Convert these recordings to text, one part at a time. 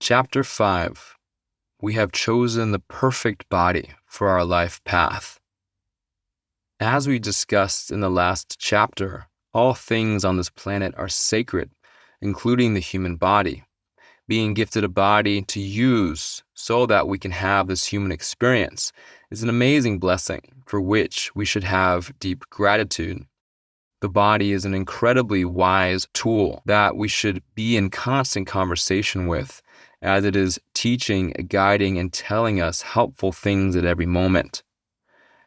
Chapter 5. We have chosen the perfect body for our life path. As we discussed in the last chapter, all things on this planet are sacred, including the human body. Being gifted a body to use so that we can have this human experience is an amazing blessing for which we should have deep gratitude. The body is an incredibly wise tool that we should be in constant conversation with, as it is teaching, guiding, and telling us helpful things at every moment.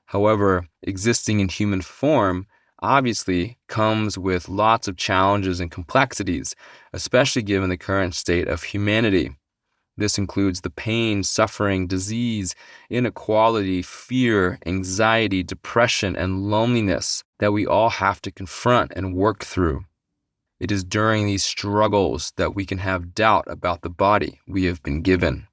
However, existing in human form obviously comes with lots of challenges and complexities, especially given the current state of humanity. This includes the pain, suffering, disease, inequality, fear, anxiety, depression, and loneliness that we all have to confront and work through. It is during these struggles that we can have doubt about the body we have been given.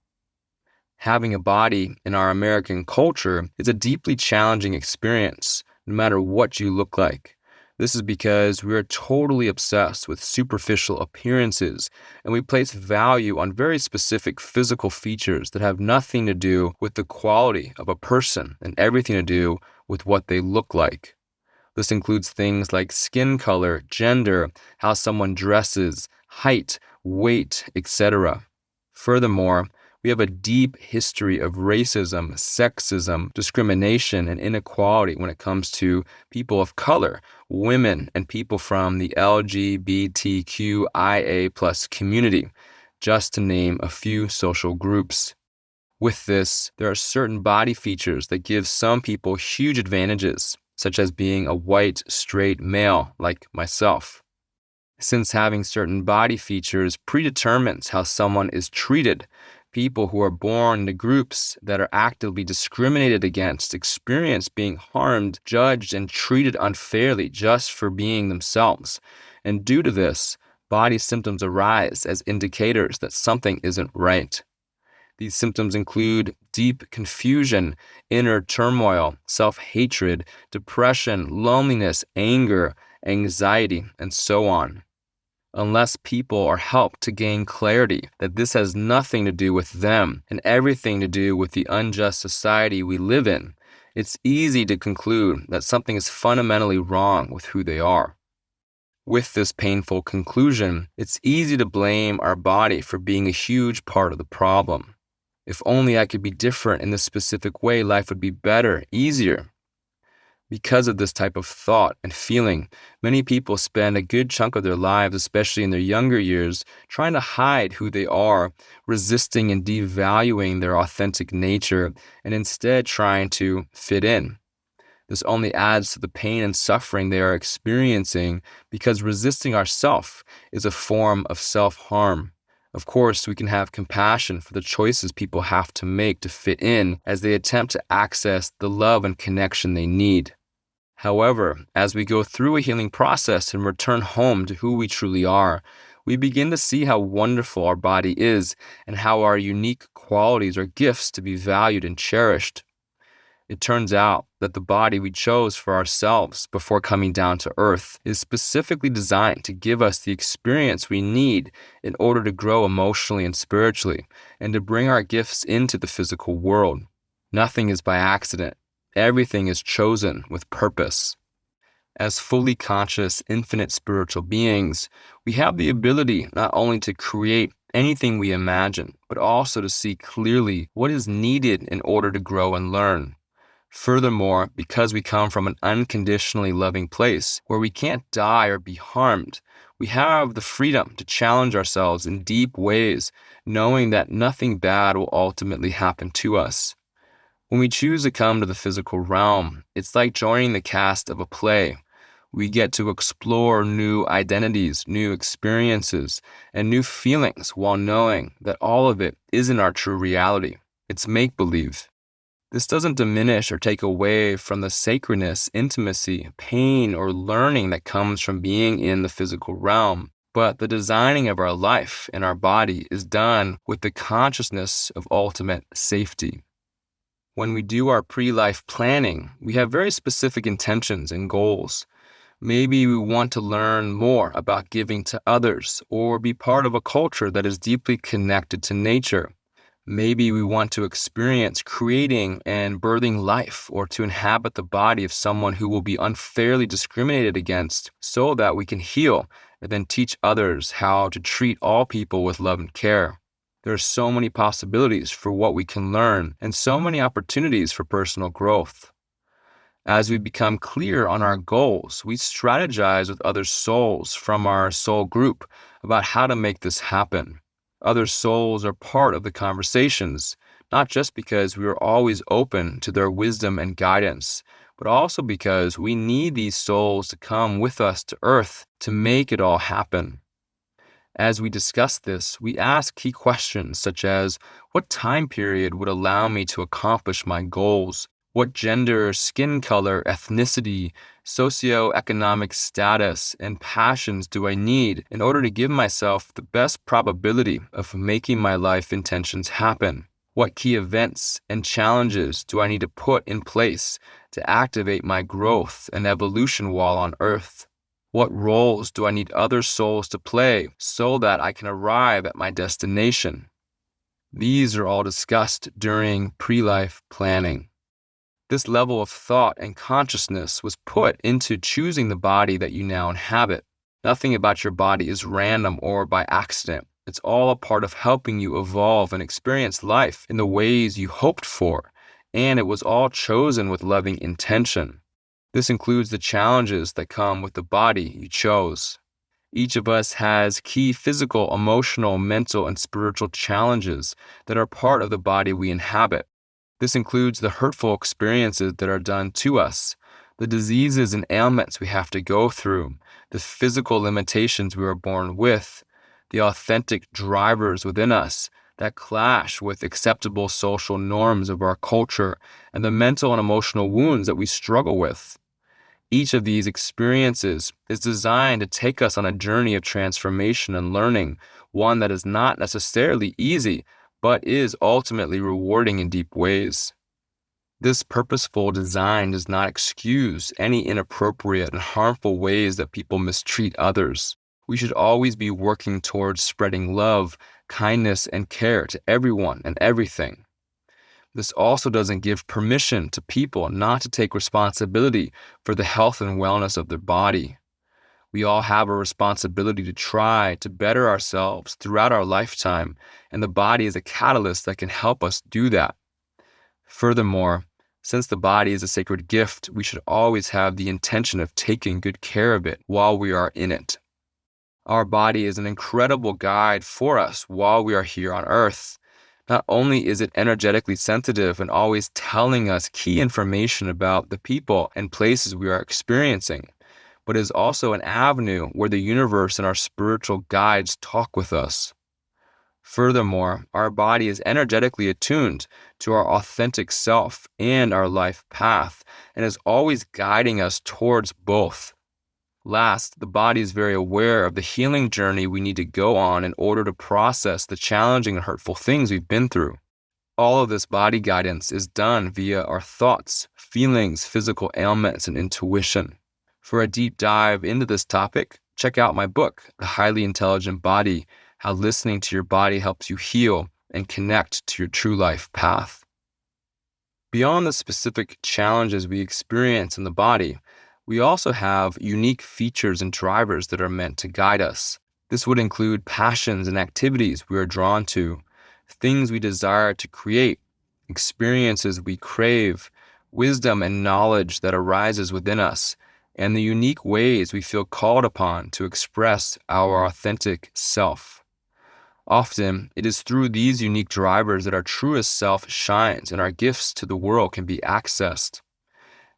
Having a body in our American culture is a deeply challenging experience, no matter what you look like. This is because we are totally obsessed with superficial appearances, and we place value on very specific physical features that have nothing to do with the quality of a person and everything to do with what they look like. This includes things like skin color, gender, how someone dresses, height, weight, etc. Furthermore, we have a deep history of racism, sexism, discrimination, and inequality when it comes to people of color, women, and people from the LGBTQIA+ community, just to name a few social groups. With this, there are certain body features that give some people huge advantages, such as being a white, straight male like myself. Since having certain body features predetermines how someone is treated, people who are born into groups that are actively discriminated against experience being harmed, judged, and treated unfairly just for being themselves. And due to this, body symptoms arise as indicators that something isn't right. These symptoms include deep confusion, inner turmoil, self-hatred, depression, loneliness, anger, anxiety, and so on. Unless people are helped to gain clarity that this has nothing to do with them and everything to do with the unjust society we live in, it's easy to conclude that something is fundamentally wrong with who they are. With this painful conclusion, it's easy to blame our body for being a huge part of the problem. If only I could be different in this specific way, life would be better, easier. Because of this type of thought and feeling, many people spend a good chunk of their lives, especially in their younger years, trying to hide who they are, resisting and devaluing their authentic nature, and instead trying to fit in. This only adds to the pain and suffering they are experiencing because resisting ourself is a form of self-harm. Of course, we can have compassion for the choices people have to make to fit in as they attempt to access the love and connection they need. However, as we go through a healing process and return home to who we truly are, we begin to see how wonderful our body is and how our unique qualities are gifts to be valued and cherished. It turns out that the body we chose for ourselves before coming down to earth is specifically designed to give us the experience we need in order to grow emotionally and spiritually, and to bring our gifts into the physical world. Nothing is by accident. Everything is chosen with purpose. As fully conscious, infinite spiritual beings, we have the ability not only to create anything we imagine, but also to see clearly what is needed in order to grow and learn. Furthermore, because we come from an unconditionally loving place where we can't die or be harmed, we have the freedom to challenge ourselves in deep ways, knowing that nothing bad will ultimately happen to us. When we choose to come to the physical realm, it's like joining the cast of a play. We get to explore new identities, new experiences, and new feelings while knowing that all of it isn't our true reality. It's make-believe. This doesn't diminish or take away from the sacredness, intimacy, pain, or learning that comes from being in the physical realm, but the designing of our life and our body is done with the consciousness of ultimate safety. When we do our pre-life planning, we have very specific intentions and goals. Maybe we want to learn more about giving to others or be part of a culture that is deeply connected to nature. Maybe we want to experience creating and birthing life or to inhabit the body of someone who will be unfairly discriminated against so that we can heal and then teach others how to treat all people with love and care. There are so many possibilities for what we can learn and so many opportunities for personal growth. As we become clear on our goals, we strategize with other souls from our soul group about how to make this happen. Other souls are part of the conversations, not just because we are always open to their wisdom and guidance, but also because we need these souls to come with us to Earth to make it all happen. As we discuss this, we ask key questions such as, what time period would allow me to accomplish my goals? What gender, skin color, ethnicity, socioeconomic status, and passions do I need in order to give myself the best probability of making my life intentions happen? What key events and challenges do I need to put in place to activate my growth and evolution while on Earth? What roles do I need other souls to play so that I can arrive at my destination? These are all discussed during pre-life planning. This level of thought and consciousness was put into choosing the body that you now inhabit. Nothing about your body is random or by accident. It's all a part of helping you evolve and experience life in the ways you hoped for, and it was all chosen with loving intention. This includes the challenges that come with the body you chose. Each of us has key physical, emotional, mental, and spiritual challenges that are part of the body we inhabit. This includes the hurtful experiences that are done to us, the diseases and ailments we have to go through, the physical limitations we are born with, the authentic drivers within us that clash with acceptable social norms of our culture, and the mental and emotional wounds that we struggle with. Each of these experiences is designed to take us on a journey of transformation and learning, one that is not necessarily easy, but is ultimately rewarding in deep ways. This purposeful design does not excuse any inappropriate and harmful ways that people mistreat others. We should always be working towards spreading love, kindness, and care to everyone and everything. This also doesn't give permission to people not to take responsibility for the health and wellness of their body. We all have a responsibility to try to better ourselves throughout our lifetime, and the body is a catalyst that can help us do that. Furthermore, since the body is a sacred gift, we should always have the intention of taking good care of it while we are in it. Our body is an incredible guide for us while we are here on Earth. Not only is it energetically sensitive and always telling us key information about the people and places we are experiencing, but is also an avenue where the universe and our spiritual guides talk with us. Furthermore, our body is energetically attuned to our authentic self and our life path, and is always guiding us towards both. Last, the body is very aware of the healing journey we need to go on in order to process the challenging and hurtful things we've been through. All of this body guidance is done via our thoughts, feelings, physical ailments, and intuition. For a deep dive into this topic, check out my book, The Highly Intelligent Body: How Listening to Your Body Helps You Heal and Connect to Your True Life Path. Beyond the specific challenges we experience in the body, we also have unique features and drivers that are meant to guide us. This would include passions and activities we are drawn to, things we desire to create, experiences we crave, wisdom and knowledge that arises within us, and the unique ways we feel called upon to express our authentic self. Often, it is through these unique drivers that our truest self shines and our gifts to the world can be accessed.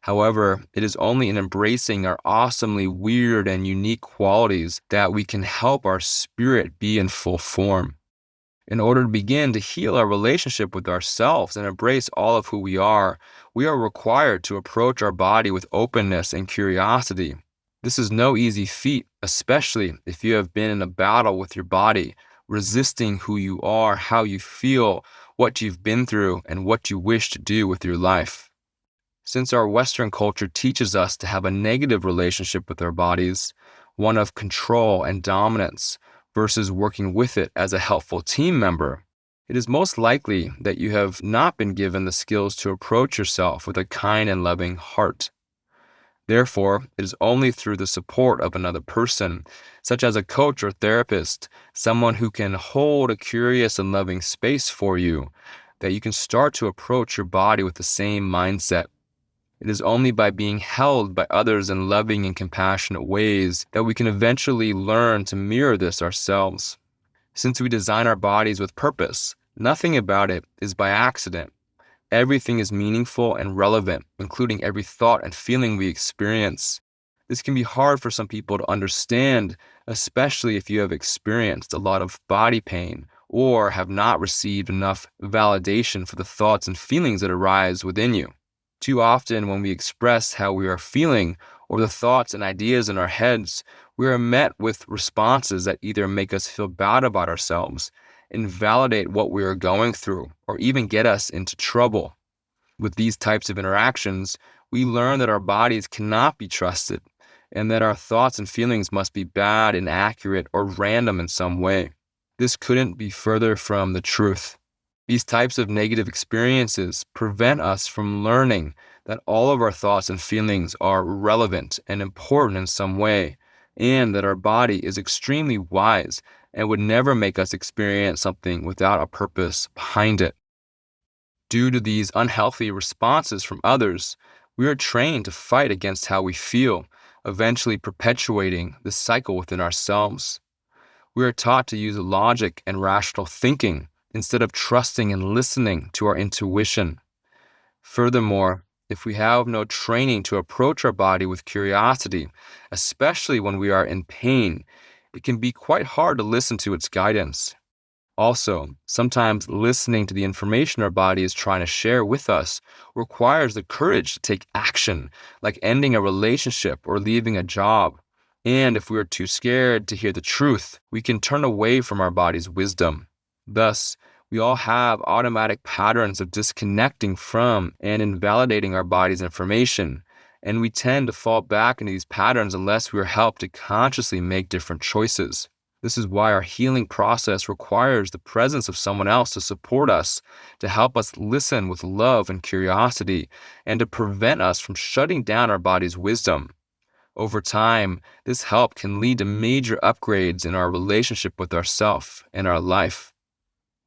However, it is only in embracing our awesomely weird and unique qualities that we can help our spirit be in full form. In order to begin to heal our relationship with ourselves and embrace all of who we are required to approach our body with openness and curiosity. This is no easy feat, especially if you have been in a battle with your body, resisting who you are, how you feel, what you've been through, and what you wish to do with your life. Since our Western culture teaches us to have a negative relationship with our bodies, one of control and dominance, versus working with it as a helpful team member, it is most likely that you have not been given the skills to approach yourself with a kind and loving heart. Therefore, it is only through the support of another person, such as a coach or therapist, someone who can hold a curious and loving space for you, that you can start to approach your body with the same mindset. It is only by being held by others in loving and compassionate ways that we can eventually learn to mirror this ourselves. Since we design our bodies with purpose, nothing about it is by accident. Everything is meaningful and relevant, including every thought and feeling we experience. This can be hard for some people to understand, especially if you have experienced a lot of body pain or have not received enough validation for the thoughts and feelings that arise within you. Too often, when we express how we are feeling or the thoughts and ideas in our heads, we are met with responses that either make us feel bad about ourselves, invalidate what we are going through, or even get us into trouble. With these types of interactions, we learn that our bodies cannot be trusted and that our thoughts and feelings must be bad, inaccurate, or random in some way. This couldn't be further from the truth. These types of negative experiences prevent us from learning that all of our thoughts and feelings are relevant and important in some way, and that our body is extremely wise and would never make us experience something without a purpose behind it. Due to these unhealthy responses from others, we are trained to fight against how we feel, eventually perpetuating this cycle within ourselves. We are taught to use logic and rational thinking instead of trusting and listening to our intuition. Furthermore, if we have no training to approach our body with curiosity, especially when we are in pain, it can be quite hard to listen to its guidance. Also, sometimes listening to the information our body is trying to share with us requires the courage to take action, like ending a relationship or leaving a job. And if we are too scared to hear the truth, we can turn away from our body's wisdom. Thus, we all have automatic patterns of disconnecting from and invalidating our body's information, and we tend to fall back into these patterns unless we are helped to consciously make different choices. This is why our healing process requires the presence of someone else to support us, to help us listen with love and curiosity, and to prevent us from shutting down our body's wisdom. Over time, this help can lead to major upgrades in our relationship with ourself and our life.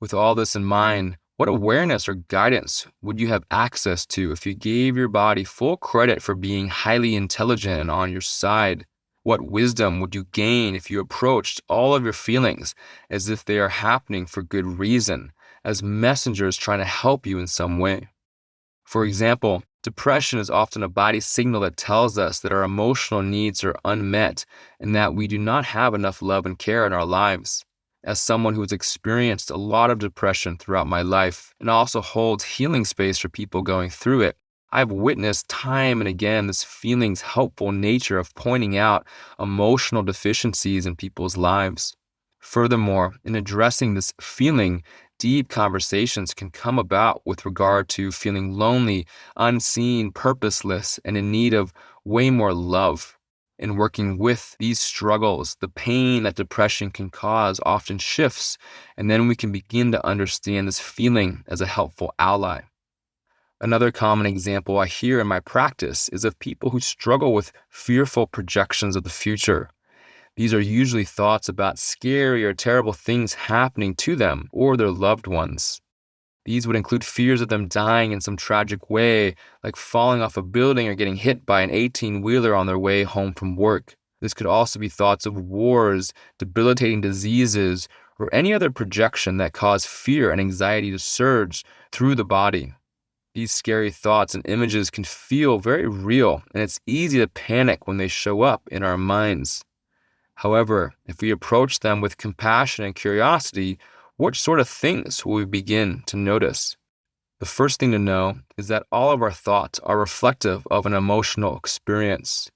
With all this in mind, what awareness or guidance would you have access to if you gave your body full credit for being highly intelligent and on your side? What wisdom would you gain if you approached all of your feelings as if they are happening for good reason, as messengers trying to help you in some way? For example, depression is often a body signal that tells us that our emotional needs are unmet and that we do not have enough love and care in our lives. As someone who has experienced a lot of depression throughout my life and also holds healing space for people going through it, I've witnessed time and again this feeling's helpful nature of pointing out emotional deficiencies in people's lives. Furthermore, in addressing this feeling, deep conversations can come about with regard to feeling lonely, unseen, purposeless, and in need of way more love. In working with these struggles, the pain that depression can cause often shifts, and then we can begin to understand this feeling as a helpful ally. Another common example I hear in my practice is of people who struggle with fearful projections of the future. These are usually thoughts about scary or terrible things happening to them or their loved ones. These would include fears of them dying in some tragic way, like falling off a building or getting hit by an 18-wheeler on their way home from work. This could also be thoughts of wars, debilitating diseases, or any other projection that cause fear and anxiety to surge through the body. These scary thoughts and images can feel very real, and it's easy to panic when they show up in our minds. However, if we approach them with compassion and curiosity, what sort of things will we begin to notice? The first thing to know is that all of our thoughts are reflective of an emotional experience.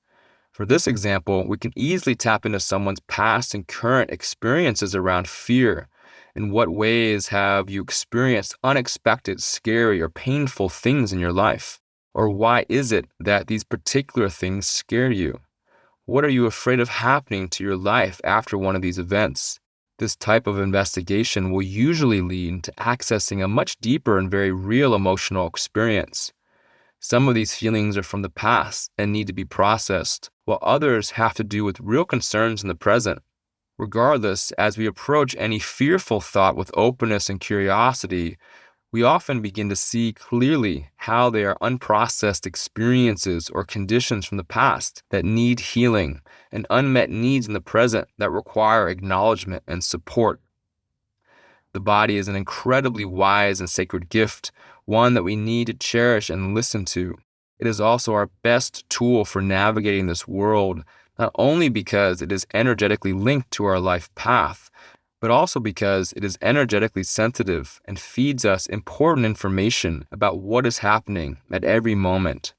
For this example, we can easily tap into someone's past and current experiences around fear. In what ways have you experienced unexpected, scary, or painful things in your life? Or why is it that these particular things scare you? What are you afraid of happening to your life after one of these events? This type of investigation will usually lead to accessing a much deeper and very real emotional experience. Some of these feelings are from the past and need to be processed, while others have to do with real concerns in the present. Regardless, as we approach any fearful thought with openness and curiosity, we often begin to see clearly how they are unprocessed experiences or conditions from the past that need healing and unmet needs in the present that require acknowledgement and support. The body is an incredibly wise and sacred gift, one that we need to cherish and listen to. It is also our best tool for navigating this world, not only because it is energetically linked to our life path, but also because it is energetically sensitive and feeds us important information about what is happening at every moment.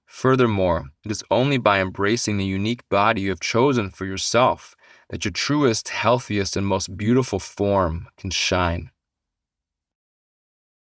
Furthermore, it is only by embracing the unique body you have chosen for yourself that your truest, healthiest, and most beautiful form can shine.